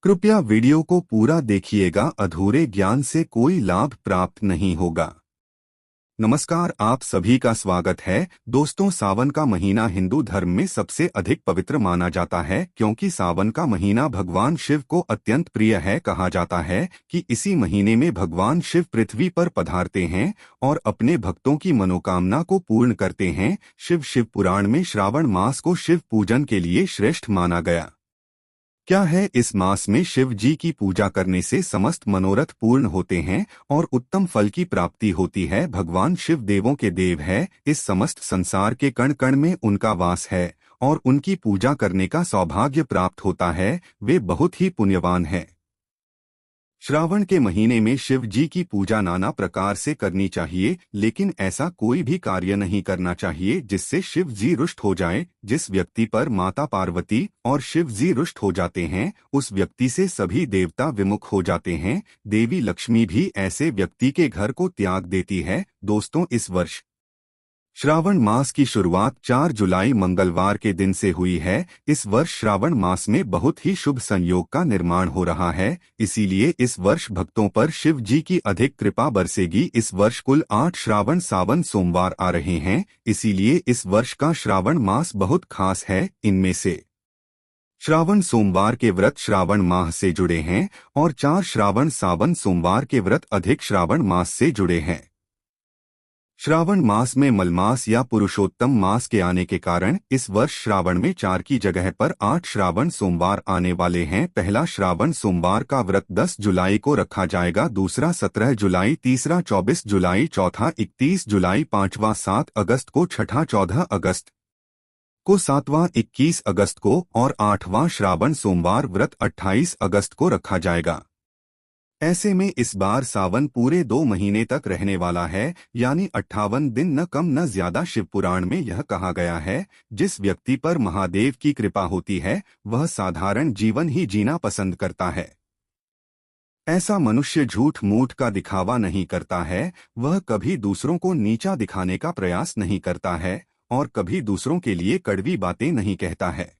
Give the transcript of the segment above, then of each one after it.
कृपया वीडियो को पूरा देखिएगा, अधूरे ज्ञान से कोई लाभ प्राप्त नहीं होगा। नमस्कार, आप सभी का स्वागत है। दोस्तों, सावन का महीना हिंदू धर्म में सबसे अधिक पवित्र माना जाता है क्योंकि सावन का महीना भगवान शिव को अत्यंत प्रिय है। कहा जाता है कि इसी महीने में भगवान शिव पृथ्वी पर पधारते हैं और अपने भक्तों की मनोकामना को पूर्ण करते हैं। शिव पुराण में श्रावण मास को शिव पूजन के लिए श्रेष्ठ माना गया। क्या है, इस मास में शिव जी की पूजा करने से समस्त मनोरथ पूर्ण होते हैं और उत्तम फल की प्राप्ति होती है। भगवान शिव देवों के देव है, इस समस्त संसार के कण कण में उनका वास है और उनकी पूजा करने का सौभाग्य प्राप्त होता है। वे बहुत ही पुण्यवान हैं। श्रावण के महीने में शिव जी की पूजा नाना प्रकार से करनी चाहिए, लेकिन ऐसा कोई भी कार्य नहीं करना चाहिए जिससे शिव जी रुष्ट हो जाएं। जिस व्यक्ति पर माता पार्वती और शिव जी रुष्ट हो जाते हैं, उस व्यक्ति से सभी देवता विमुख हो जाते हैं। देवी लक्ष्मी भी ऐसे व्यक्ति के घर को त्याग देती है। दोस्तों, इस वर्ष श्रावण मास की शुरुआत 4 जुलाई मंगलवार के दिन से हुई है। इस वर्ष श्रावण मास में बहुत ही शुभ संयोग का निर्माण हो रहा है, इसीलिए इस वर्ष भक्तों पर शिव जी की अधिक कृपा बरसेगी। इस वर्ष कुल 8 श्रावण सावन सोमवार आ रहे हैं, इसीलिए इस वर्ष का श्रावण मास बहुत खास है। इनमें से श्रावण सोमवार के व्रत श्रावण माह से जुड़े हैं और 4 श्रावण सावन सोमवार के व्रत अधिक श्रावण मास से जुड़े हैं। श्रावण मास में मलमास या पुरुषोत्तम मास के आने के कारण इस वर्ष श्रावण में 4 की जगह पर 8 श्रावण सोमवार आने वाले हैं। पहला श्रावण सोमवार का व्रत 10 जुलाई को रखा जाएगा, दूसरा 17 जुलाई, तीसरा 24 जुलाई, चौथा 31 जुलाई, पांचवा 7 अगस्त को, छठा 14 अगस्त को, सातवां 21 अगस्त को और 8वां श्रावण सोमवार व्रत 28 अगस्त को रखा जाएगा। ऐसे में इस बार सावन पूरे 2 महीने तक रहने वाला है, यानी 58 दिन, न कम न ज्यादा। शिव पुराण में यह कहा गया है, जिस व्यक्ति पर महादेव की कृपा होती है वह साधारण जीवन ही जीना पसंद करता है। ऐसा मनुष्य झूठ मूठ का दिखावा नहीं करता है, वह कभी दूसरों को नीचा दिखाने का प्रयास नहीं करता है और कभी दूसरों के लिए कड़वी बातें नहीं कहता है।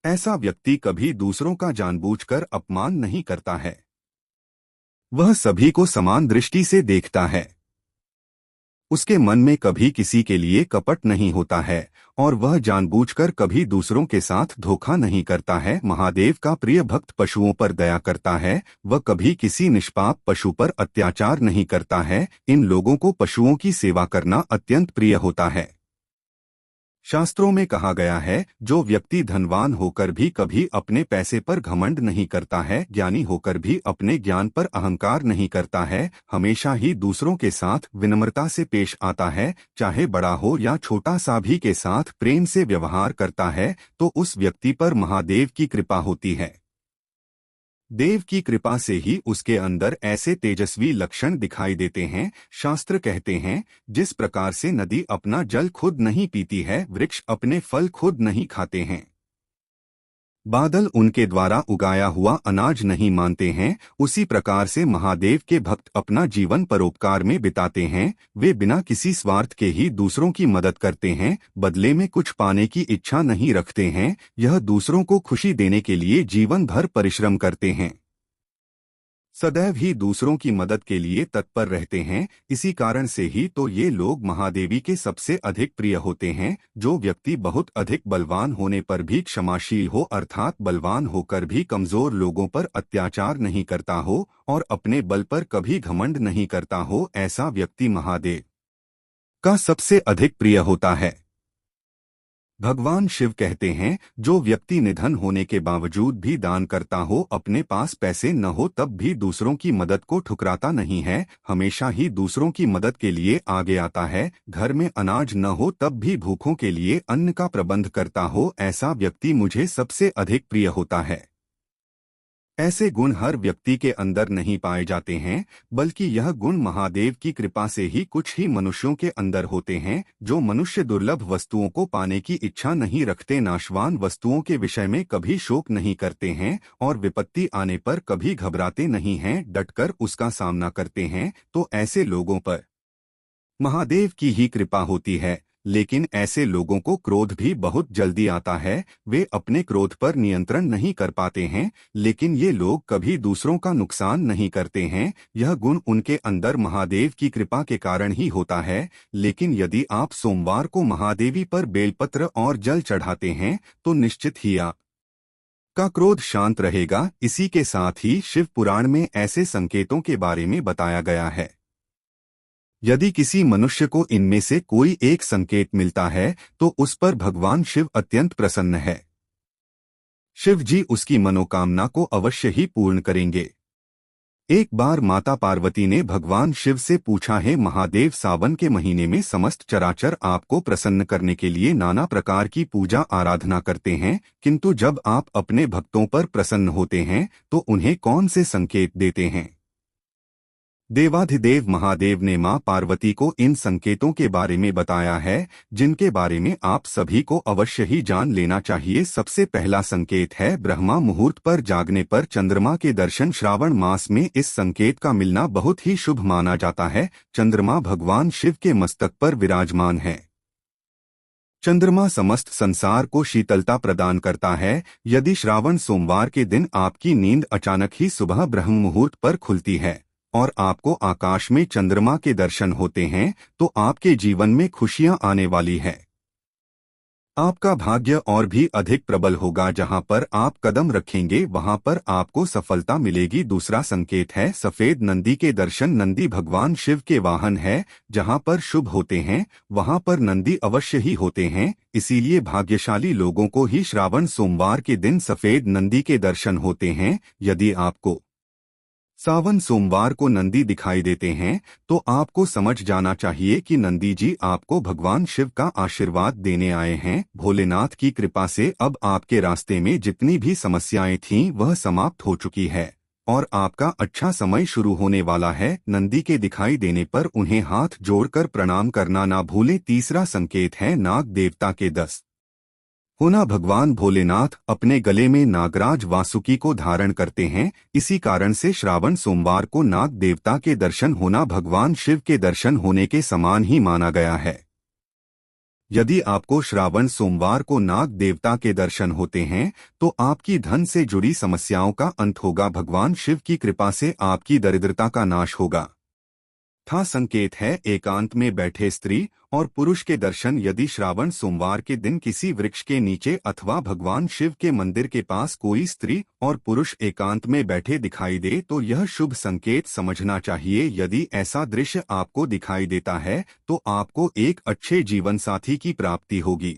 ऐसा व्यक्ति कभी दूसरों का जानबूझकर अपमान नहीं करता है। वह सभी को समान दृष्टि से देखता है। उसके मन में कभी किसी के लिए कपट नहीं होता है और वह जानबूझकर कभी दूसरों के साथ धोखा नहीं करता है। महादेव का प्रिय भक्त पशुओं पर दया करता है, वह कभी किसी निष्पाप पशु पर अत्याचार नहीं करता है। इन लोगों को पशुओं की सेवा करना अत्यंत प्रिय होता है। शास्त्रों में कहा गया है, जो व्यक्ति धनवान होकर भी कभी अपने पैसे पर घमंड नहीं करता है, ज्ञानी होकर भी अपने ज्ञान पर अहंकार नहीं करता है, हमेशा ही दूसरों के साथ विनम्रता से पेश आता है, चाहे बड़ा हो या छोटा सा भी के साथ प्रेम से व्यवहार करता है, तो उस व्यक्ति पर महादेव की कृपा होती है। देव की कृपा से ही उसके अंदर ऐसे तेजस्वी लक्षण दिखाई देते हैं। शास्त्र कहते हैं, जिस प्रकार से नदी अपना जल खुद नहीं पीती है, वृक्ष अपने फल खुद नहीं खाते हैं, बादल उनके द्वारा उगाया हुआ अनाज नहीं मानते हैं, उसी प्रकार से महादेव के भक्त अपना जीवन परोपकार में बिताते हैं। वे बिना किसी स्वार्थ के ही दूसरों की मदद करते हैं, बदले में कुछ पाने की इच्छा नहीं रखते हैं। यह दूसरों को खुशी देने के लिए जीवन भर परिश्रम करते हैं, सदैव ही दूसरों की मदद के लिए तत्पर रहते हैं। इसी कारण से ही तो ये लोग महादेवी के सबसे अधिक प्रिय होते हैं। जो व्यक्ति बहुत अधिक बलवान होने पर भी क्षमाशील हो, अर्थात बलवान होकर भी कमजोर लोगों पर अत्याचार नहीं करता हो और अपने बल पर कभी घमंड नहीं करता हो, ऐसा व्यक्ति महादेव का सबसे अधिक प्रिय होता है। भगवान शिव कहते हैं, जो व्यक्ति निधन होने के बावजूद भी दान करता हो, अपने पास पैसे न हो तब भी दूसरों की मदद को ठुकराता नहीं है, हमेशा ही दूसरों की मदद के लिए आगे आता है, घर में अनाज न हो तब भी भूखों के लिए अन्न का प्रबंध करता हो, ऐसा व्यक्ति मुझे सबसे अधिक प्रिय होता है। ऐसे गुण हर व्यक्ति के अंदर नहीं पाए जाते हैं, बल्कि यह गुण महादेव की कृपा से ही कुछ ही मनुष्यों के अंदर होते हैं। जो मनुष्य दुर्लभ वस्तुओं को पाने की इच्छा नहीं रखते, नाशवान वस्तुओं के विषय में कभी शोक नहीं करते हैं और विपत्ति आने पर कभी घबराते नहीं हैं, डटकर उसका सामना करते हैं, तो ऐसे लोगों पर महादेव की ही कृपा होती है। लेकिन ऐसे लोगों को क्रोध भी बहुत जल्दी आता है। वे अपने क्रोध पर नियंत्रण नहीं कर पाते हैं, लेकिन ये लोग कभी दूसरों का नुकसान नहीं करते हैं। यह गुण उनके अंदर महादेव की कृपा के कारण ही होता है। लेकिन यदि आप सोमवार को महादेवी पर बेलपत्र और जल चढ़ाते हैं तो निश्चित ही आप का क्रोध शांत रहेगा। इसी के साथ ही शिव पुराण में ऐसे संकेतों के बारे में बताया गया है। यदि किसी मनुष्य को इनमें से कोई एक संकेत मिलता है तो उस पर भगवान शिव अत्यंत प्रसन्न है। शिव जी उसकी मनोकामना को अवश्य ही पूर्ण करेंगे। एक बार माता पार्वती ने भगवान शिव से पूछा, है महादेव, सावन के महीने में समस्त चराचर आपको प्रसन्न करने के लिए नाना प्रकार की पूजा आराधना करते हैं, किंतु जब आप अपने भक्तों पर प्रसन्न होते हैं तो उन्हें कौन से संकेत देते हैं? देवाधिदेव महादेव ने मां पार्वती को इन संकेतों के बारे में बताया है, जिनके बारे में आप सभी को अवश्य ही जान लेना चाहिए। सबसे पहला संकेत है ब्रह्मा मुहूर्त पर जागने पर चंद्रमा के दर्शन। श्रावण मास में इस संकेत का मिलना बहुत ही शुभ माना जाता है। चंद्रमा भगवान शिव के मस्तक पर विराजमान है। चंद्रमा समस्त संसार को शीतलता प्रदान करता है। यदि श्रावण सोमवार के दिन आपकी नींद अचानक ही सुबह ब्रह्म मुहूर्त पर खुलती है और आपको आकाश में चंद्रमा के दर्शन होते हैं तो आपके जीवन में खुशियां आने वाली है। आपका भाग्य और भी अधिक प्रबल होगा। जहां पर आप कदम रखेंगे वहां पर आपको सफलता मिलेगी। दूसरा संकेत है सफेद नंदी के दर्शन। नंदी भगवान शिव के वाहन है। जहां पर शुभ होते हैं वहां पर नंदी अवश्य ही होते हैं। इसीलिए भाग्यशाली लोगों को ही श्रावण सोमवार के दिन सफेद नंदी के दर्शन होते हैं। यदि आपको सावन सोमवार को नंदी दिखाई देते हैं तो आपको समझ जाना चाहिए कि नंदी जी आपको भगवान शिव का आशीर्वाद देने आए हैं। भोलेनाथ की कृपा से अब आपके रास्ते में जितनी भी समस्याएं थीं वह समाप्त हो चुकी है और आपका अच्छा समय शुरू होने वाला है। नंदी के दिखाई देने पर उन्हें हाथ जोड़कर प्रणाम करना ना भूलें। तीसरा संकेत है नाग देवता के 10 होना। भगवान भोलेनाथ अपने गले में नागराज वासुकी को धारण करते हैं। इसी कारण से श्रावण सोमवार को नाग देवता के दर्शन होना भगवान शिव के दर्शन होने के समान ही माना गया है। यदि आपको श्रावण सोमवार को नाग देवता के दर्शन होते हैं तो आपकी धन से जुड़ी समस्याओं का अंत होगा। भगवान शिव की कृपा से आपकी दरिद्रता का नाश होगा। था संकेत है एकांत में बैठे स्त्री और पुरुष के दर्शन। यदि श्रावण सोमवार के दिन किसी वृक्ष के नीचे अथवा भगवान शिव के मंदिर के पास कोई स्त्री और पुरुष एकांत में बैठे दिखाई दे तो यह शुभ संकेत समझना चाहिए। यदि ऐसा दृश्य आपको दिखाई देता है तो आपको एक अच्छे जीवन साथी की प्राप्ति होगी।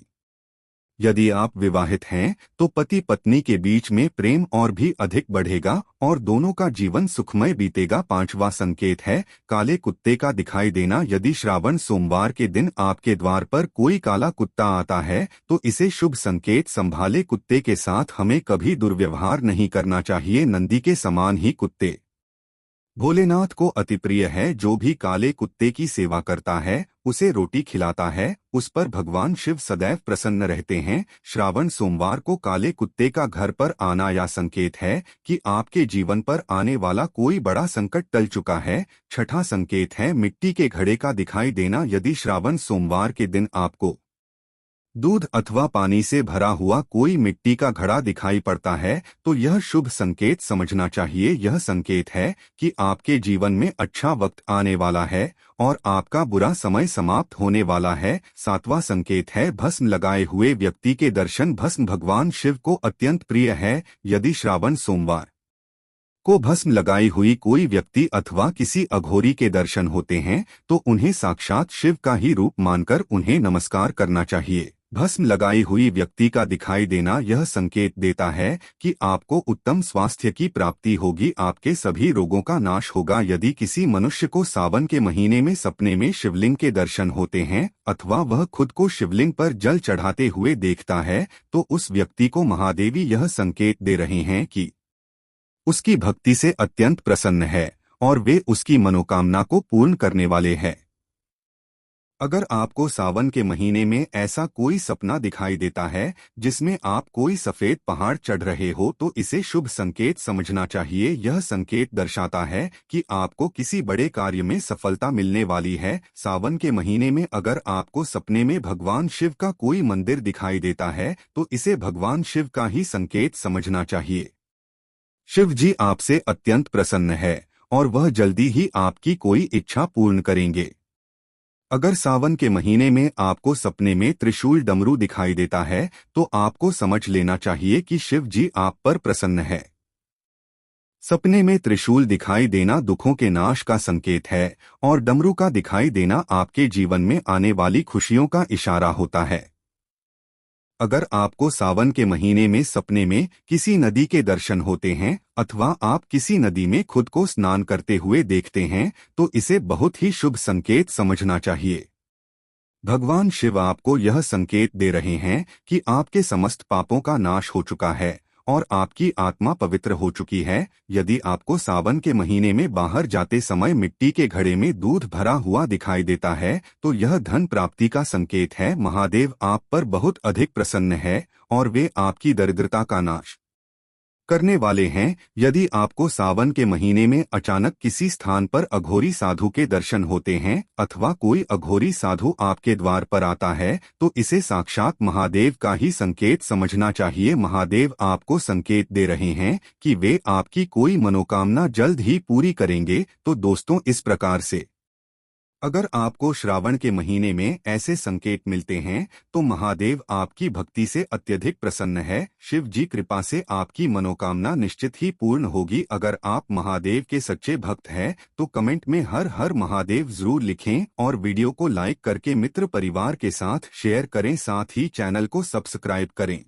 यदि आप विवाहित हैं तो पति पत्नी के बीच में प्रेम और भी अधिक बढ़ेगा और दोनों का जीवन सुखमय बीतेगा। पांचवा संकेत है काले कुत्ते का दिखाई देना। यदि श्रावण सोमवार के दिन आपके द्वार पर कोई काला कुत्ता आता है तो इसे शुभ संकेत संभाले। कुत्ते के साथ हमें कभी दुर्व्यवहार नहीं करना चाहिए। नंदी के समान ही कुत्ते भोलेनाथ को अति प्रिय है। जो भी काले कुत्ते की सेवा करता है उसे रोटी खिलाता है उस पर भगवान शिव सदैव प्रसन्न रहते हैं। श्रावण सोमवार को काले कुत्ते का घर पर आना यह संकेत है कि आपके जीवन पर आने वाला कोई बड़ा संकट टल चुका है। छठा संकेत है मिट्टी के घड़े का दिखाई देना। यदि श्रावण सोमवार के दिन आपको दूध अथवा पानी से भरा हुआ कोई मिट्टी का घड़ा दिखाई पड़ता है तो यह शुभ संकेत समझना चाहिए। यह संकेत है कि आपके जीवन में अच्छा वक्त आने वाला है और आपका बुरा समय समाप्त होने वाला है। सातवां संकेत है भस्म लगाए हुए व्यक्ति के दर्शन। भस्म भगवान शिव को अत्यंत प्रिय है। यदि श्रावण सोमवार को भस्म लगाई हुई कोई व्यक्ति अथवा किसी अघोरी के दर्शन होते हैं तो उन्हें साक्षात शिव का ही रूप मानकर उन्हें नमस्कार करना चाहिए। भस्म लगाई हुई व्यक्ति का दिखाई देना यह संकेत देता है कि आपको उत्तम स्वास्थ्य की प्राप्ति होगी। आपके सभी रोगों का नाश होगा। यदि किसी मनुष्य को सावन के महीने में सपने में शिवलिंग के दर्शन होते हैं अथवा वह खुद को शिवलिंग पर जल चढ़ाते हुए देखता है तो उस व्यक्ति को महादेवी यह संकेत दे रहे हैं कि उसकी भक्ति से अत्यंत प्रसन्न है और वे उसकी मनोकामना को पूर्ण करने वाले हैं। अगर आपको सावन के महीने में ऐसा कोई सपना दिखाई देता है जिसमें आप कोई सफेद पहाड़ चढ़ रहे हो तो इसे शुभ संकेत समझना चाहिए। यह संकेत दर्शाता है कि आपको किसी बड़े कार्य में सफलता मिलने वाली है। सावन के महीने में अगर आपको सपने में भगवान शिव का कोई मंदिर दिखाई देता है तो इसे भगवान शिव का ही संकेत समझना चाहिए। शिव जी आपसे अत्यंत प्रसन्न है और वह जल्दी ही आपकी कोई इच्छा पूर्ण करेंगे। अगर सावन के महीने में आपको सपने में त्रिशूल डमरू दिखाई देता है तो आपको समझ लेना चाहिए कि शिव जी आप पर प्रसन्न है। सपने में त्रिशूल दिखाई देना दुखों के नाश का संकेत है और डमरू का दिखाई देना आपके जीवन में आने वाली खुशियों का इशारा होता है। अगर आपको सावन के महीने में सपने में किसी नदी के दर्शन होते हैं अथवा आप किसी नदी में खुद को स्नान करते हुए देखते हैं तो इसे बहुत ही शुभ संकेत समझना चाहिए। भगवान शिव आपको यह संकेत दे रहे हैं कि आपके समस्त पापों का नाश हो चुका है और आपकी आत्मा पवित्र हो चुकी है। यदि आपको सावन के महीने में बाहर जाते समय मिट्टी के घड़े में दूध भरा हुआ दिखाई देता है तो यह धन प्राप्ति का संकेत है। महादेव आप पर बहुत अधिक प्रसन्न है और वे आपकी दरिद्रता का नाश करने वाले हैं। यदि आपको सावन के महीने में अचानक किसी स्थान पर अघोरी साधु के दर्शन होते हैं अथवा कोई अघोरी साधु आपके द्वार पर आता है तो इसे साक्षात महादेव का ही संकेत समझना चाहिए। महादेव आपको संकेत दे रहे हैं कि वे आपकी कोई मनोकामना जल्द ही पूरी करेंगे। तो दोस्तों, इस प्रकार से अगर आपको श्रावण के महीने में ऐसे संकेत मिलते हैं तो महादेव आपकी भक्ति से अत्यधिक प्रसन्न है। शिव जी कृपा से आपकी मनोकामना निश्चित ही पूर्ण होगी। अगर आप महादेव के सच्चे भक्त हैं तो कमेंट में हर हर महादेव जरूर लिखें और वीडियो को लाइक करके मित्र परिवार के साथ शेयर करें, साथ ही चैनल को सब्सक्राइब करें।